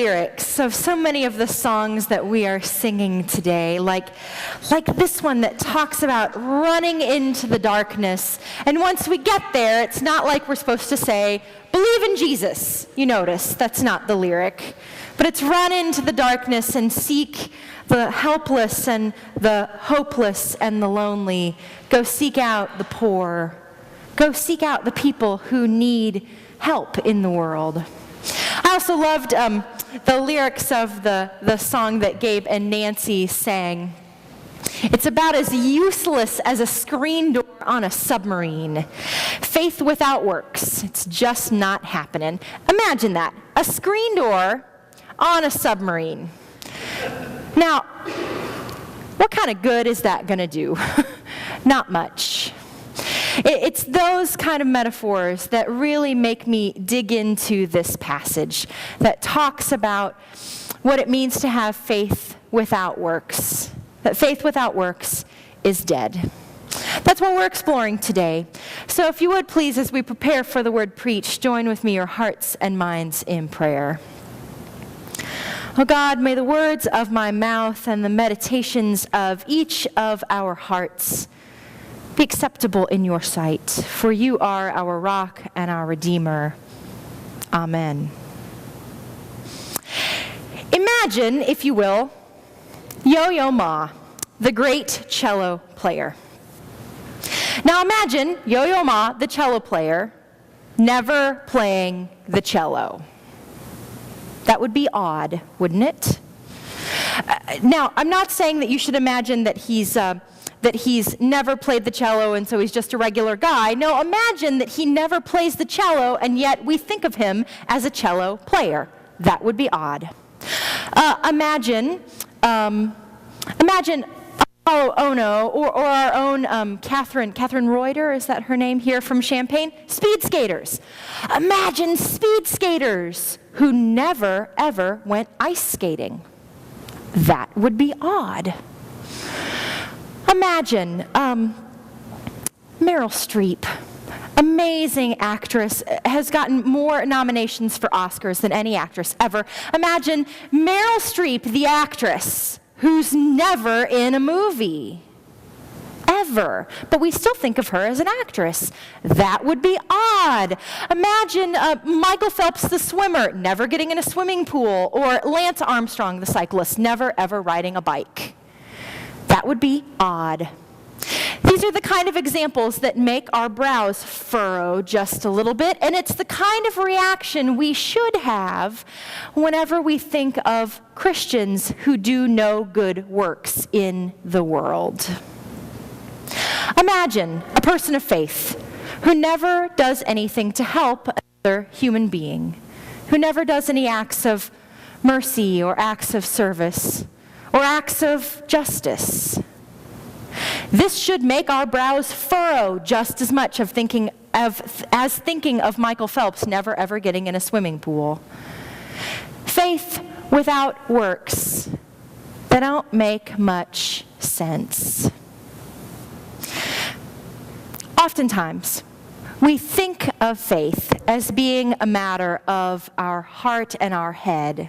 lyrics of so many of the songs that we are singing today, like this one that talks about running into the darkness. And once we get there, it's not like we're supposed to say, believe in Jesus. You notice, that's not the lyric. But it's run into the darkness and seek the helpless and the hopeless and the lonely. Go seek out the poor. Go seek out the people who need help in the world. I also loved the lyrics of the song that Gabe and Nancy sang. It's about as useless as a screen door on a submarine. Faith without works. It's just not happening. Imagine that. A screen door on a submarine. Now, what kind of good is that going to do? Not much. It's those kind of metaphors that really make me dig into this passage that talks about what it means to have faith without works. That faith without works is dead. That's what we're exploring today. So if you would please, as we prepare for the word preached, join with me your hearts and minds in prayer. Oh God, may the words of my mouth and the meditations of each of our hearts be acceptable in your sight, for you are our rock and our Redeemer. Amen. Imagine, if you will, Yo-Yo Ma, the great cello player. Now imagine Yo-Yo Ma, the cello player, never playing the cello. That would be odd, wouldn't it? Now, I'm not saying that you should imagine that he's never played the cello and so he's just a regular guy. No, imagine that he never plays the cello and yet we think of him as a cello player. That would be odd. Imagine Ono or our own Catherine Reuter, is that her name, here from Champaign? Speed skaters. Imagine speed skaters who never, ever went ice skating. That would be odd. Imagine Meryl Streep, amazing actress, has gotten more nominations for Oscars than any actress ever. Imagine Meryl Streep, the actress, who's never in a movie. Ever. But we still think of her as an actress. That would be odd. Imagine Michael Phelps, the swimmer, never getting in a swimming pool, or Lance Armstrong, the cyclist, never ever riding a bike. That would be odd. These are the kind of examples that make our brows furrow just a little bit, and it's the kind of reaction we should have whenever we think of Christians who do no good works in the world. Imagine a person of faith who never does anything to help another human being, who never does any acts of mercy or acts of service or acts of justice. This should make our brows furrow just as much as thinking of Michael Phelps never ever getting in a swimming pool. Faith without works, they don't make much sense. Oftentimes, we think of faith as being a matter of our heart and our head.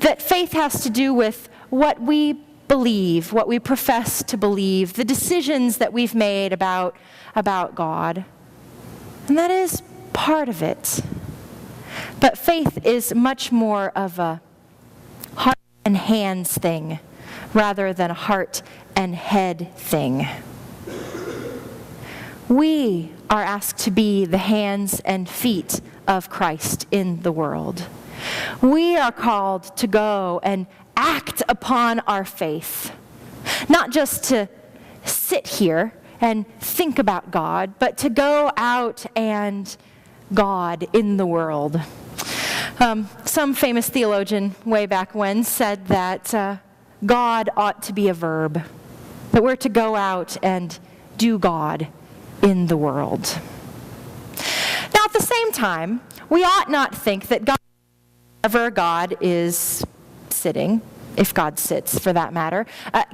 That faith has to do with what we believe, what we profess to believe, the decisions that we've made about God. And that is part of it. But faith is much more of a heart and hands thing rather than a heart and head thing. We are asked to be the hands and feet of Christ in the world. We are called to go and act upon our faith, not just to sit here and think about God, but to go out and God in the world. Some famous theologian way back when said that God ought to be a verb, that we're to go out and do God in the world. Now, at the same time, we ought not think that God, wherever God is sitting, if God sits for that matter,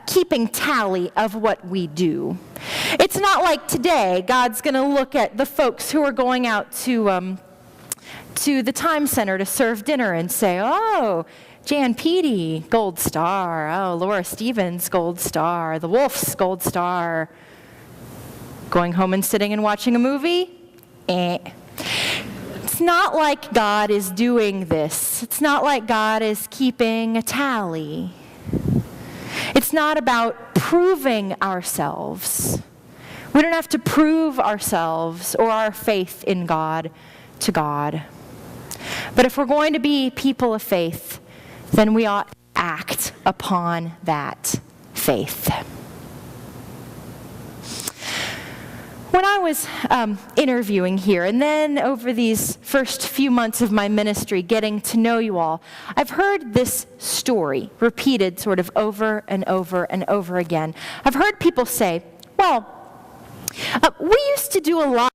keeping tally of what we do. It's not like today God's going to look at the folks who are going out to to the Time Center to serve dinner and say, oh, Jan Peety, gold star. Oh, Laura Stevens, gold star. The Wolfs, gold star. Going home and sitting and watching a movie? It's not like God is doing this. It's not like God is keeping a tally. It's not about proving ourselves. We don't have to prove ourselves or our faith in God to God. But if we're going to be people of faith, then we ought to act upon that faith. When I was interviewing here, and then over these first few months of my ministry, getting to know you all, I've heard this story repeated sort of over and over and over again. I've heard people say, well, we used to do a lot